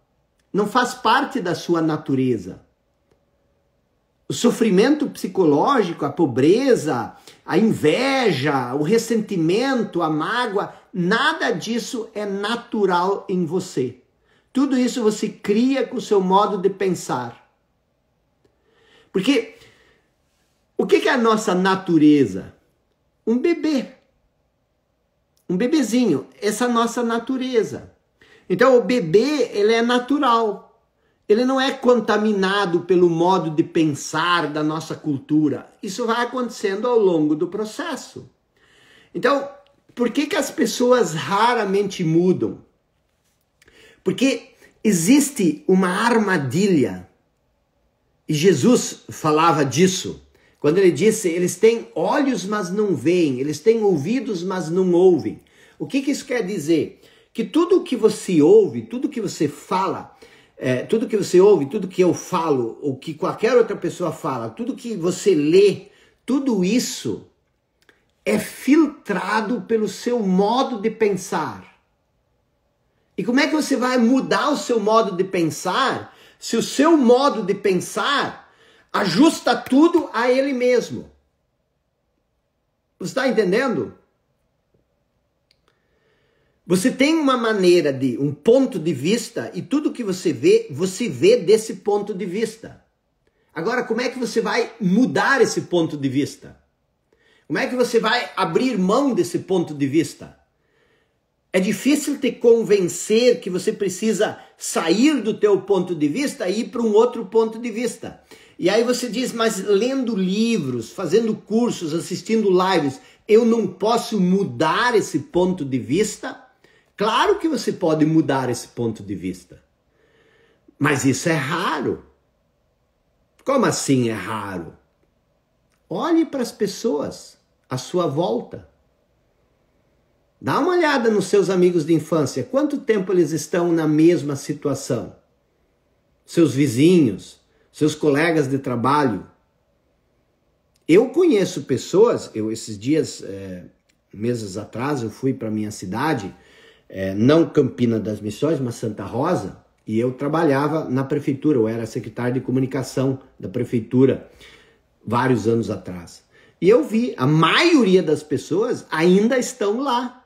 Não faz parte da sua natureza. O sofrimento psicológico, a pobreza, a inveja, o ressentimento, a mágoa, nada disso é natural em você. Tudo isso você cria com o seu modo de pensar. Porque o que é a nossa natureza? Um bebê. Um bebezinho. Essa é a nossa natureza. Então o bebê, ele é natural. Ele não é contaminado pelo modo de pensar da nossa cultura. Isso vai acontecendo ao longo do processo. Então, por que as pessoas raramente mudam? Porque existe uma armadilha. E Jesus falava disso. Quando ele disse, eles têm olhos, mas não veem. Eles têm ouvidos, mas não ouvem. O que isso quer dizer? Que tudo que você ouve, tudo que você fala, tudo que você ouve, tudo que eu falo, ou que qualquer outra pessoa fala, tudo que você lê, tudo isso é filtrado pelo seu modo de pensar. E como é que você vai mudar o seu modo de pensar se o seu modo de pensar ajusta tudo a ele mesmo? Você está entendendo? Você tem uma maneira de, um ponto de vista, e tudo que você vê desse ponto de vista. Agora, como é que você vai mudar esse ponto de vista? Como é que você vai abrir mão desse ponto de vista? É difícil te convencer que você precisa sair do teu ponto de vista e ir para um outro ponto de vista. E aí você diz, mas lendo livros, fazendo cursos, assistindo lives, eu não posso mudar esse ponto de vista? Claro que você pode mudar esse ponto de vista. Mas isso é raro. Como assim é raro? Olhe para as pessoas à sua volta. Dá uma olhada nos seus amigos de infância. Quanto tempo eles estão na mesma situação? Seus vizinhos, seus colegas de trabalho. Eu conheço pessoas, esses dias, meses atrás, eu fui para minha cidade, não Campina das Missões, mas Santa Rosa, e eu trabalhava na prefeitura, eu era secretário de comunicação da prefeitura, vários anos atrás. E eu vi, a maioria das pessoas ainda estão lá,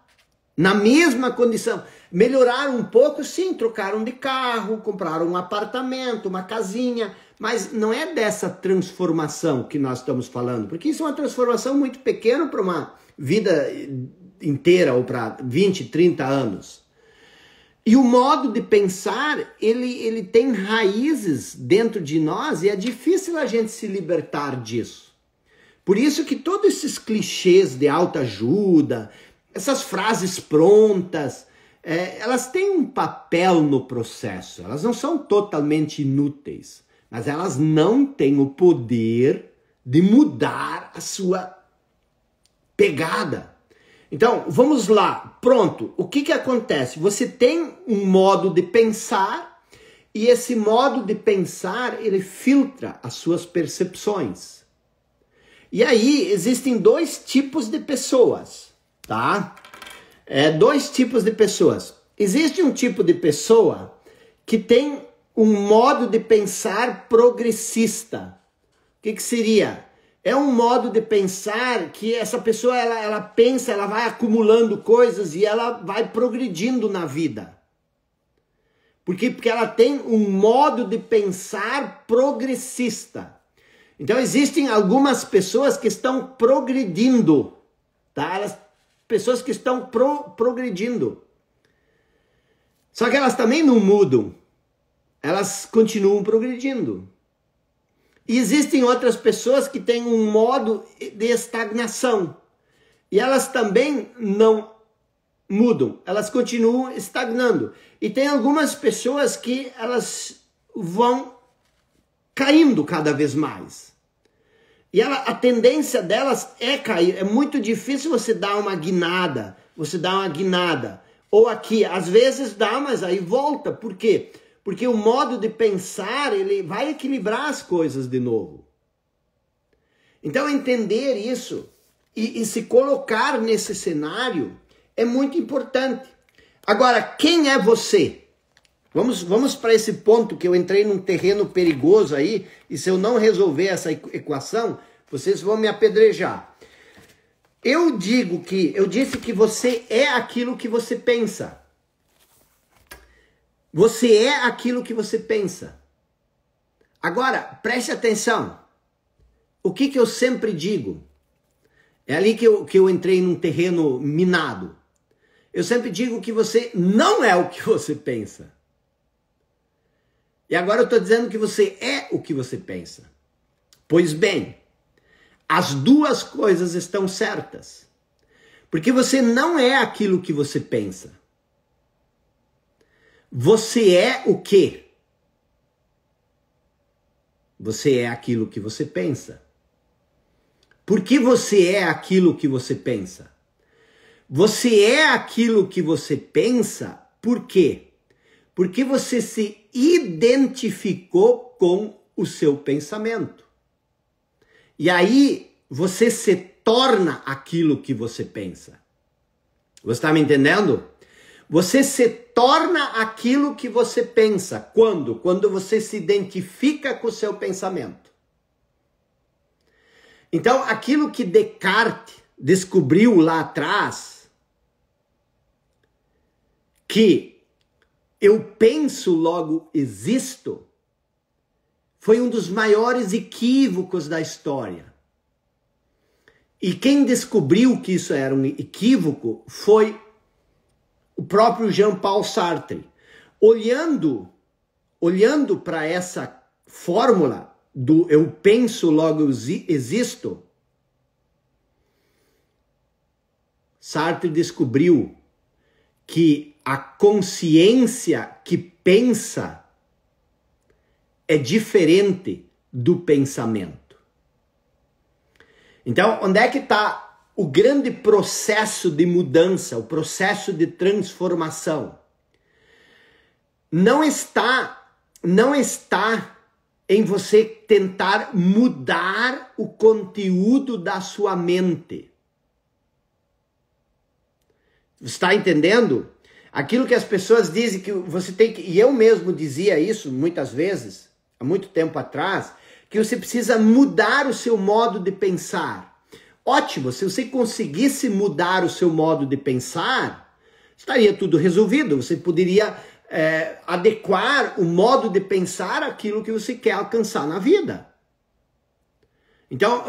na mesma condição. Melhoraram um pouco, sim, trocaram de carro, compraram um apartamento, uma casinha, mas não é dessa transformação que nós estamos falando, porque isso é uma transformação muito pequena para uma vida inteira ou para 20, 30 anos. E o modo de pensar, ele tem raízes dentro de nós e é difícil a gente se libertar disso. Por isso que todos esses clichês de autoajuda, essas frases prontas, elas têm um papel no processo. Elas não são totalmente inúteis, mas elas não têm o poder de mudar a sua pegada. Então, vamos lá. Pronto. O que acontece? Você tem um modo de pensar e esse modo de pensar, ele filtra as suas percepções. E aí, existem dois tipos de pessoas, tá? Dois tipos de pessoas. Existe um tipo de pessoa que tem um modo de pensar progressista. O que seria? É um modo de pensar que essa pessoa, ela pensa, ela vai acumulando coisas e ela vai progredindo na vida. Porque ela tem um modo de pensar progressista. Então existem algumas pessoas que estão progredindo, tá? Pessoas que estão progredindo. Só que elas também não mudam. Elas continuam progredindo. E existem outras pessoas que têm um modo de estagnação. E elas também não mudam. Elas continuam estagnando. E tem algumas pessoas que elas vão caindo cada vez mais. E a tendência delas é cair. É muito difícil você dar uma guinada. Ou aqui, às vezes dá, mas aí volta. Por quê? Porque o modo de pensar, ele vai equilibrar as coisas de novo. Então, entender isso e se colocar nesse cenário é muito importante. Agora, quem é você? Vamos para esse ponto que eu entrei num terreno perigoso aí, e se eu não resolver essa equação, vocês vão me apedrejar. Eu disse que você é aquilo que você pensa. Você é aquilo que você pensa. Agora, preste atenção. O que eu sempre digo? É ali que eu entrei num terreno minado. Eu sempre digo que você não é o que você pensa. E agora eu estou dizendo que você é o que você pensa. Pois bem, as duas coisas estão certas. Porque você não é aquilo que você pensa. Você é o quê? Você é aquilo que você pensa. Por que você é aquilo que você pensa? Você é aquilo que você pensa por quê? Porque você se identificou com o seu pensamento. E aí você se torna aquilo que você pensa. Você está me entendendo? Você se torna aquilo que você pensa. Quando? Quando você se identifica com o seu pensamento. Então, aquilo que Descartes descobriu lá atrás, que eu penso, logo existo, foi um dos maiores equívocos da história. E quem descobriu que isso era um equívoco foi o próprio Jean-Paul Sartre. Olhando para essa fórmula do eu penso, logo existo, Sartre descobriu que a consciência que pensa é diferente do pensamento. Então, onde é que está o grande processo de mudança, o processo de transformação? Não está em você tentar mudar o conteúdo da sua mente. Você está entendendo? Aquilo que as pessoas dizem que você tem que... E eu mesmo dizia isso muitas vezes, há muito tempo atrás, que você precisa mudar o seu modo de pensar. Ótimo, se você conseguisse mudar o seu modo de pensar, estaria tudo resolvido. Você poderia adequar o modo de pensar àquilo que você quer alcançar na vida. Então,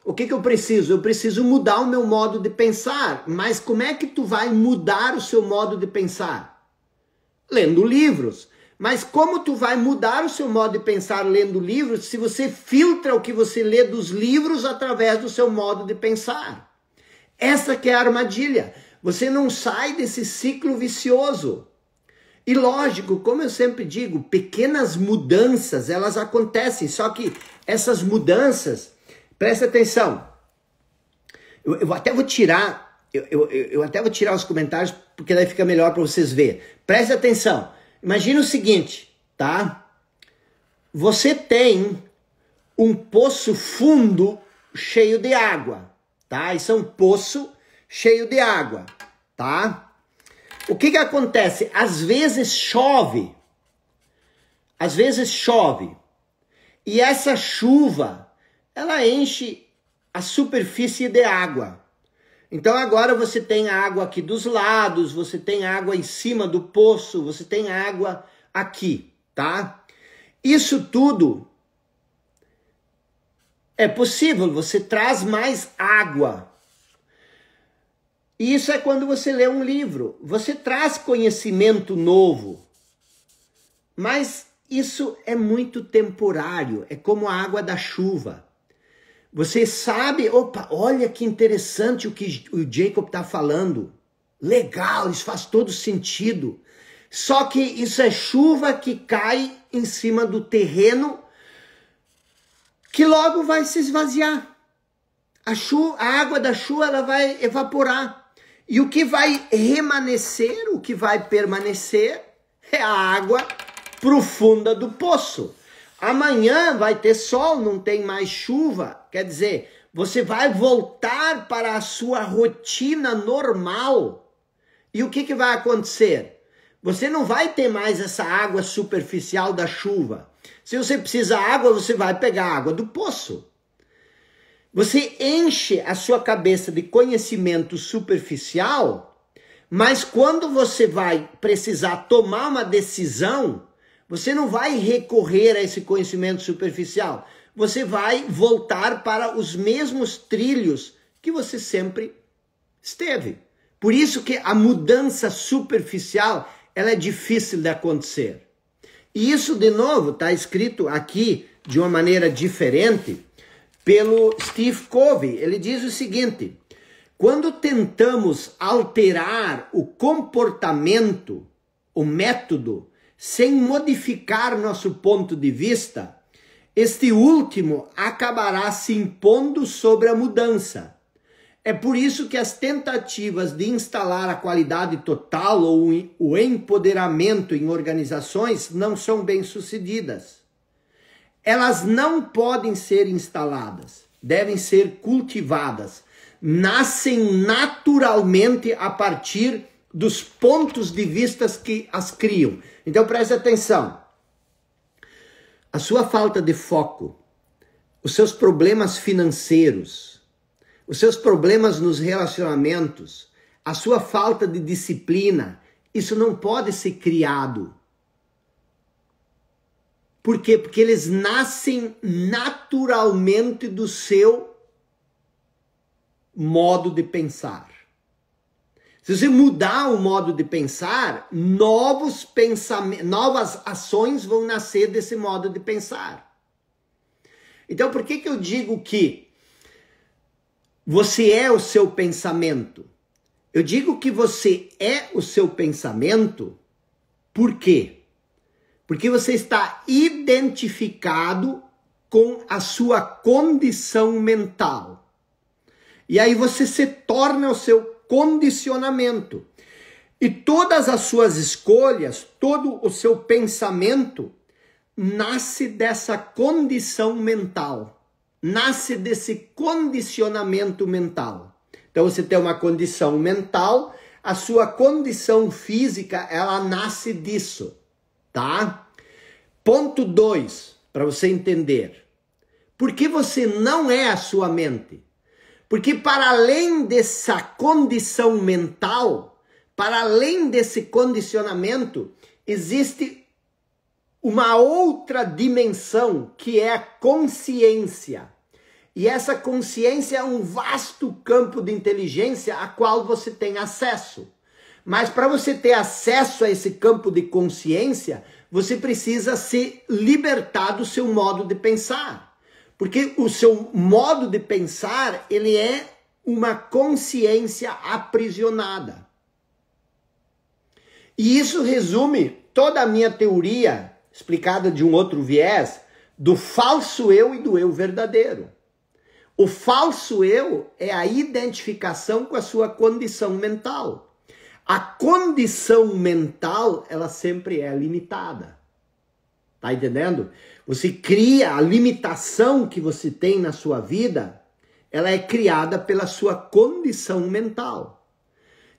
o que eu preciso? Eu preciso mudar o meu modo de pensar. Mas como é que tu vai mudar o seu modo de pensar? Lendo livros. Mas como tu vai mudar o seu modo de pensar lendo livros se você filtra o que você lê dos livros através do seu modo de pensar? Essa que é a armadilha. Você não sai desse ciclo vicioso. E lógico, como eu sempre digo, pequenas mudanças, elas acontecem, só que essas mudanças, presta atenção, eu até vou tirar, eu até vou tirar os comentários, porque daí fica melhor para vocês verem. Presta atenção, imagina o seguinte, tá? Você tem um poço fundo cheio de água, tá? Isso é um poço cheio de água, tá? O que acontece? Às vezes chove, e essa chuva, ela enche a superfície de água. Então agora você tem água aqui dos lados, você tem água em cima do poço, você tem água aqui, tá? Isso tudo é possível, você traz mais água. E isso é quando você lê um livro. Você traz conhecimento novo. Mas isso é muito temporário. É como a água da chuva. Você sabe, opa, olha que interessante o que o Jacob está falando. Legal, isso faz todo sentido. Só que isso é chuva que cai em cima do terreno que logo vai se esvaziar. A água da chuva ela vai evaporar. E o que vai remanescer, o que vai permanecer, é a água profunda do poço. Amanhã vai ter sol, não tem mais chuva. Quer dizer, você vai voltar para a sua rotina normal. E o que vai acontecer? Você não vai ter mais essa água superficial da chuva. Se você precisa de água, você vai pegar a água do poço. Você enche a sua cabeça de conhecimento superficial, mas quando você vai precisar tomar uma decisão, você não vai recorrer a esse conhecimento superficial. Você vai voltar para os mesmos trilhos que você sempre esteve. Por isso que a mudança superficial, ela é difícil de acontecer. E isso, de novo, está escrito aqui de uma maneira diferente pelo Steve Covey. Ele diz o seguinte: quando tentamos alterar o comportamento, o método, sem modificar nosso ponto de vista, este último acabará se impondo sobre a mudança. É por isso que as tentativas de instalar a qualidade total ou o empoderamento em organizações não são bem-sucedidas. Elas não podem ser instaladas, devem ser cultivadas. Nascem naturalmente a partir dos pontos de vista que as criam. Então preste atenção. A sua falta de foco, os seus problemas financeiros, os seus problemas nos relacionamentos, a sua falta de disciplina, isso não pode ser criado. Por quê? Porque eles nascem naturalmente do seu modo de pensar. Se você mudar o modo de pensar, novos pensamentos, novas ações vão nascer desse modo de pensar. Então, por que eu digo que você é o seu pensamento? Eu digo que você é o seu pensamento, por quê? Porque você está identificado com a sua condição mental. E aí você se torna o seu condicionamento. E todas as suas escolhas, todo o seu pensamento, nasce dessa condição mental. Nasce desse condicionamento mental. Então você tem uma condição mental, a sua condição física, ela nasce disso. Tá? Ponto 2, para você entender. Por que você não é a sua mente? Porque para além dessa condição mental, para além desse condicionamento, existe uma outra dimensão que é a consciência. E essa consciência é um vasto campo de inteligência a qual você tem acesso. Mas para você ter acesso a esse campo de consciência, você precisa se libertar do seu modo de pensar. Porque o seu modo de pensar, ele é uma consciência aprisionada. E isso resume toda a minha teoria, explicada de um outro viés, do falso eu e do eu verdadeiro. O falso eu é a identificação com a sua condição mental. A condição mental, ela sempre é limitada. Tá entendendo? Você cria a limitação que você tem na sua vida, ela é criada pela sua condição mental.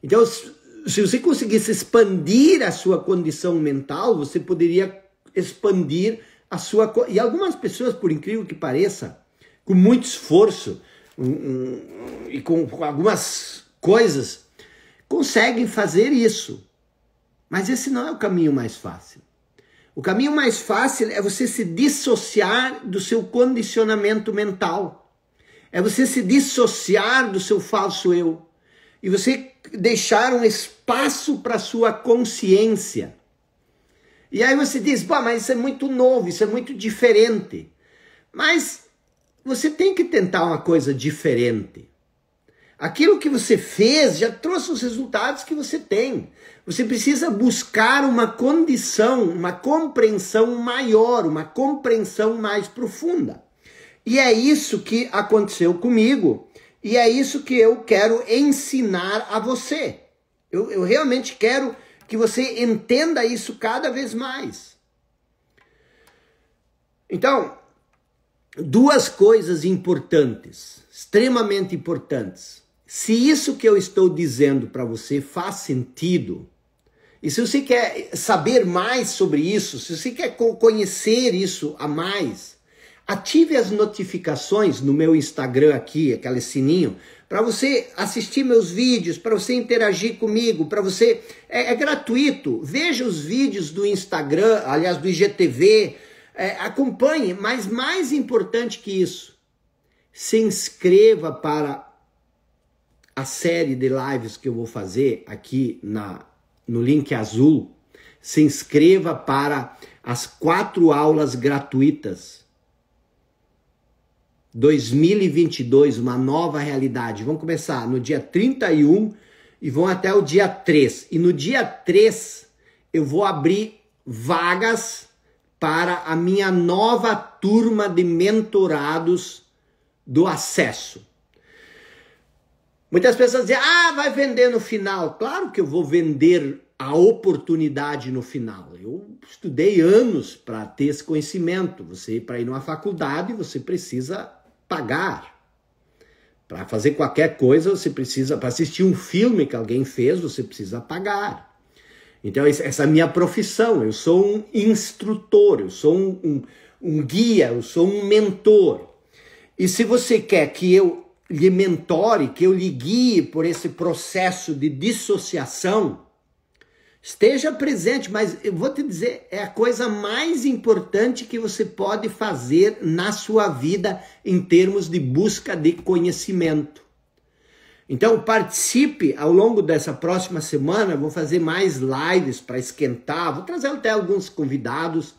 Então, se você conseguisse expandir a sua condição mental, você poderia expandir a sua... E algumas pessoas, por incrível que pareça, com muito esforço e com algumas coisas, conseguem fazer isso. Mas esse não é o caminho mais fácil. O caminho mais fácil é você se dissociar do seu condicionamento mental. É você se dissociar do seu falso eu. E você deixar um espaço para a sua consciência. E aí você diz, mas isso é muito novo, isso é muito diferente. Mas você tem que tentar uma coisa diferente. Aquilo que você fez já trouxe os resultados que você tem. Você precisa buscar uma condição, uma compreensão maior, uma compreensão mais profunda. E é isso que aconteceu comigo. E é isso que eu quero ensinar a você. Eu realmente quero que você entenda isso cada vez mais. Então, duas coisas importantes, extremamente importantes. Se isso que eu estou dizendo para você faz sentido, e se você quer saber mais sobre isso, se você quer conhecer isso a mais, ative as notificações no meu Instagram aqui, aquele sininho, para você assistir meus vídeos, para você interagir comigo, para você... É gratuito. Veja os vídeos do Instagram, aliás, do IGTV, acompanhe, mas mais importante que isso, se inscreva para a série de lives que eu vou fazer aqui no link azul. Se inscreva para as 4 aulas gratuitas. 2022, uma nova realidade. Vão começar no dia 31 e vão até o dia 3. E no dia 3 eu vou abrir vagas para a minha nova turma de mentorados do acesso. Muitas pessoas dizem, vai vender no final. Claro que eu vou vender a oportunidade no final. Eu estudei anos para ter esse conhecimento. Para ir numa faculdade, você precisa pagar. Para fazer qualquer coisa, você precisa... Para assistir um filme que alguém fez, você precisa pagar. Então, essa é a minha profissão. Eu sou um instrutor, eu sou um guia, eu sou um mentor. E se você quer que eu lhe mentore, que eu lhe guie por esse processo de dissociação, esteja presente, mas eu vou te dizer, é a coisa mais importante que você pode fazer na sua vida em termos de busca de conhecimento. Então participe ao longo dessa próxima semana, vou fazer mais lives para esquentar, vou trazer até alguns convidados,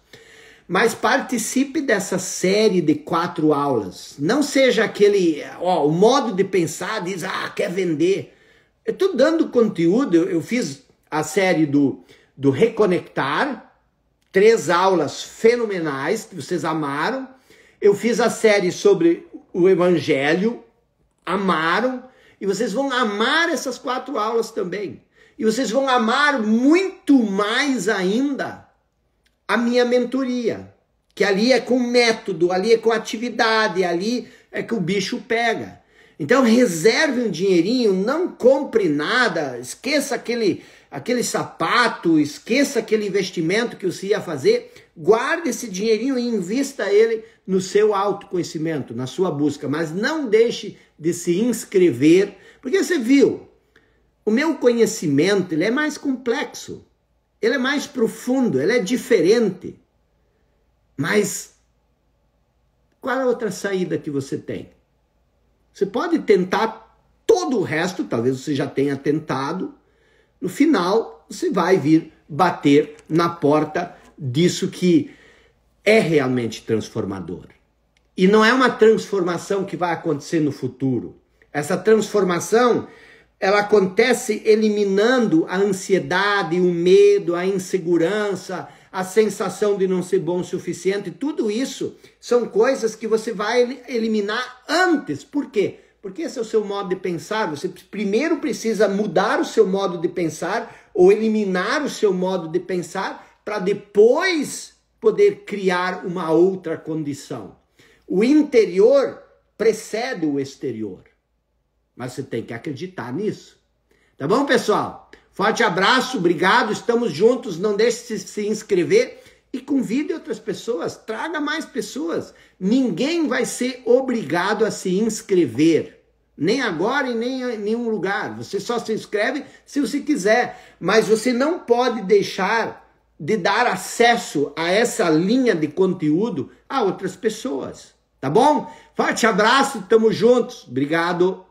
mas participe dessa série de 4 aulas. Não seja aquele, o modo de pensar, diz, quer vender. Eu estou dando conteúdo, eu fiz a série do Reconectar, 3 aulas fenomenais que vocês amaram. Eu fiz a série sobre o Evangelho, amaram, e vocês vão amar essas 4 aulas também. E vocês vão amar muito mais ainda a minha mentoria, que ali é com método, ali é com atividade, ali é que o bicho pega. Então reserve um dinheirinho, não compre nada, esqueça aquele sapato, esqueça aquele investimento que você ia fazer, guarde esse dinheirinho e invista ele no seu autoconhecimento, na sua busca, mas não deixe de se inscrever, porque você viu, o meu conhecimento ele é mais complexo, ele é mais profundo, ele é diferente, mas qual é a outra saída que você tem? Você pode tentar todo o resto, talvez você já tenha tentado, no final você vai vir bater na porta disso que é realmente transformador. E não é uma transformação que vai acontecer no futuro. Essa transformação, ela acontece eliminando a ansiedade, o medo, a insegurança, a sensação de não ser bom o suficiente. Tudo isso são coisas que você vai eliminar antes. Por quê? Porque esse é o seu modo de pensar. Você primeiro precisa mudar o seu modo de pensar ou eliminar o seu modo de pensar para depois poder criar uma outra condição. O interior precede o exterior. Mas você tem que acreditar nisso. Tá bom, pessoal? Forte abraço, obrigado, estamos juntos. Não deixe de se inscrever e convide outras pessoas. Traga mais pessoas. Ninguém vai ser obrigado a se inscrever. Nem agora e nem em nenhum lugar. Você só se inscreve se você quiser. Mas você não pode deixar de dar acesso a essa linha de conteúdo a outras pessoas. Tá bom? Forte abraço, tamo juntos. Obrigado.